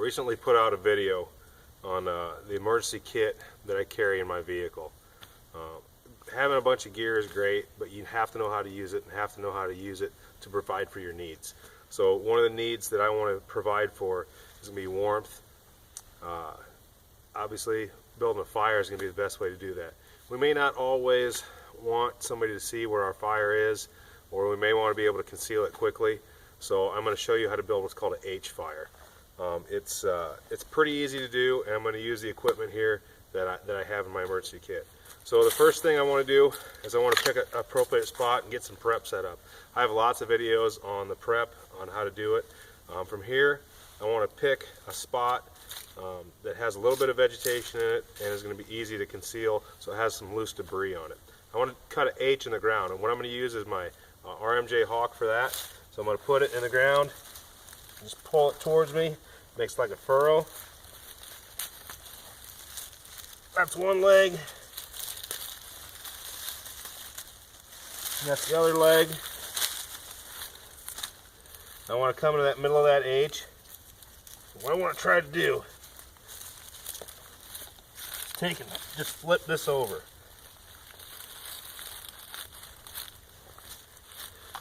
recently put out a video on the emergency kit that I carry in my vehicle. Having a bunch of gear is great, but you have to know how to use it and have to know how to use it to provide for your needs. So one of the needs that I want to provide for is going to be warmth. Obviously, building a fire is going to be the best way to do that. We may not always want somebody to see where our fire is, or we may want to be able to conceal it quickly. So I'm going to show you how to build what's called an H-fire. It's pretty easy to do, and I'm going to use the equipment here that I have in my emergency kit. So the first thing I want to do is I want to pick an appropriate spot and get some prep set up. I have lots of videos on the prep, on how to do it. From here, I want to pick a spot that has a little bit of vegetation in it and is going to be easy to conceal, so it has some loose debris on it. I want to cut an H in the ground, and what I'm going to use is my RMJ Hawk for that. So I'm going to put it in the ground, just pull it towards me, makes like a furrow. That's one leg. And that's the other leg. I want to come into that middle of that H. What I want to try to do is take and just flip this over.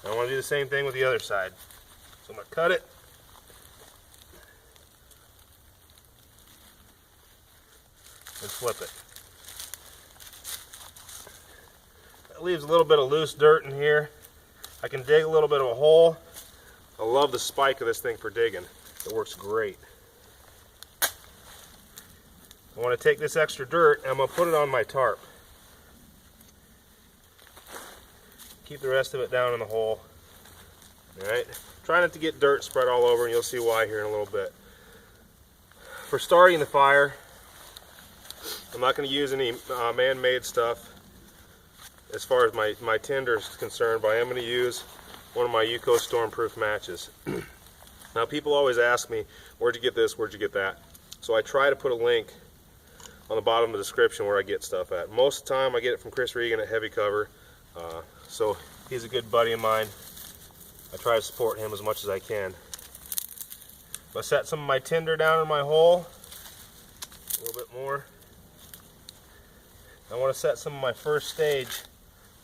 I want to do the same thing with the other side. So I'm going to cut it. And flip it. That leaves a little bit of loose dirt in here. I can dig a little bit of a hole. I love the spike of this thing for digging. It works great. I want to take this extra dirt and I'm going to put it on my tarp. Keep the rest of it down in the hole. Alright, try not to get dirt spread all over, and you'll see why here in a little bit. For starting the fire, I'm not going to use any man-made stuff as far as my tinder is concerned, but I am going to use one of my UCO stormproof matches. Now people always ask me, where'd you get this, where'd you get that? So I try to put a link on the bottom of the description where I get stuff at. Most of the time I get it from Chris Regan at Heavy Cover. So he's a good buddy of mine. I try to support him as much as I can. I set some of my tinder down in my hole, a little bit more. I want to set some of my first stage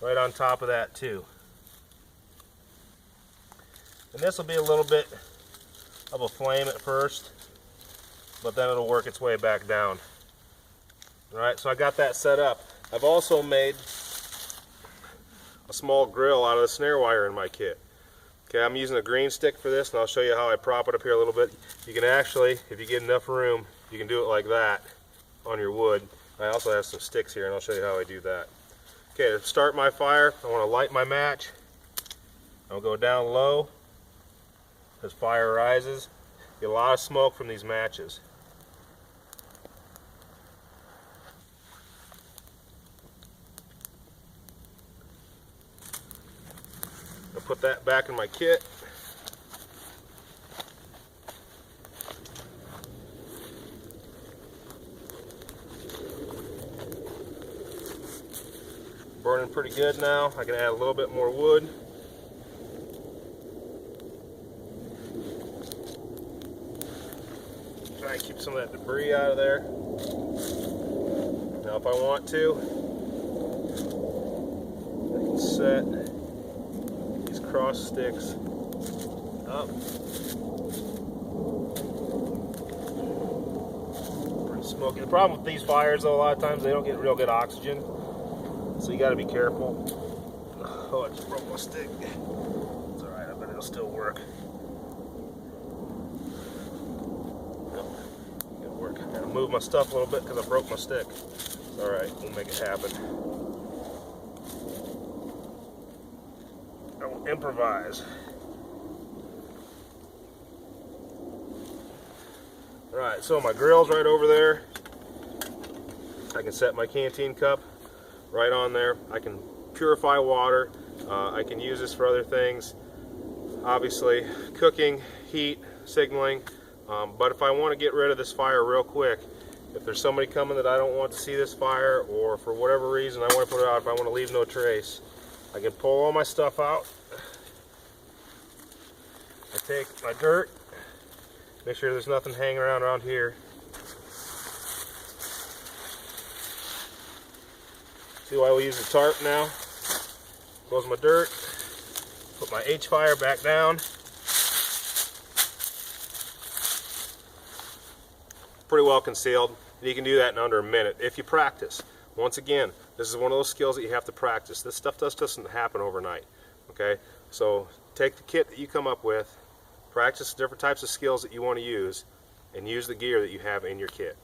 right on top of that too. And this will be a little bit of a flame at first, but then it'll work its way back down. Alright, so I got that set up. I've also made a small grill out of the snare wire in my kit. Okay, I'm using a green stick for this, and I'll show you how I prop it up here a little bit. You can actually, if you get enough room, you can do it like that on your wood. I also have some sticks here, and I'll show you how I do that. Okay, to start my fire, I want to light my match. I'll go down low as fire rises. Get a lot of smoke from these matches. I'll put that back in my kit. Burning pretty good now. I can add a little bit more wood. Try and keep some of that debris out of there. Now if I want to, I can set these cross sticks up. Pretty smoky. The problem with these fires though, a lot of times they don't get real good oxygen. So you got to be careful. Oh, I just broke my stick. It's alright, I bet it'll still work. Nope, it'll work. I gotta move my stuff a little bit because I broke my stick. It's alright, we'll make it happen. I will improvise. Alright, so my grill's right over there. I can set my canteen cup right on there. I can purify water. I can use this for other things. Obviously, cooking, heat, signaling. But if I want to get rid of this fire real quick, if there's somebody coming that I don't want to see this fire, or for whatever reason I want to put it out, if I want to leave no trace, I can pull all my stuff out. I take my dirt, Make sure there's nothing hanging around here. See why we use the tarp now? Goes my dirt. Put my H fire back down. Pretty well concealed. You can do that in under a minute if you practice. Once again, this is one of those skills that you have to practice. This stuff doesn't happen overnight. Okay, so take the kit that you come up with, practice different types of skills that you want to use, and use the gear that you have in your kit.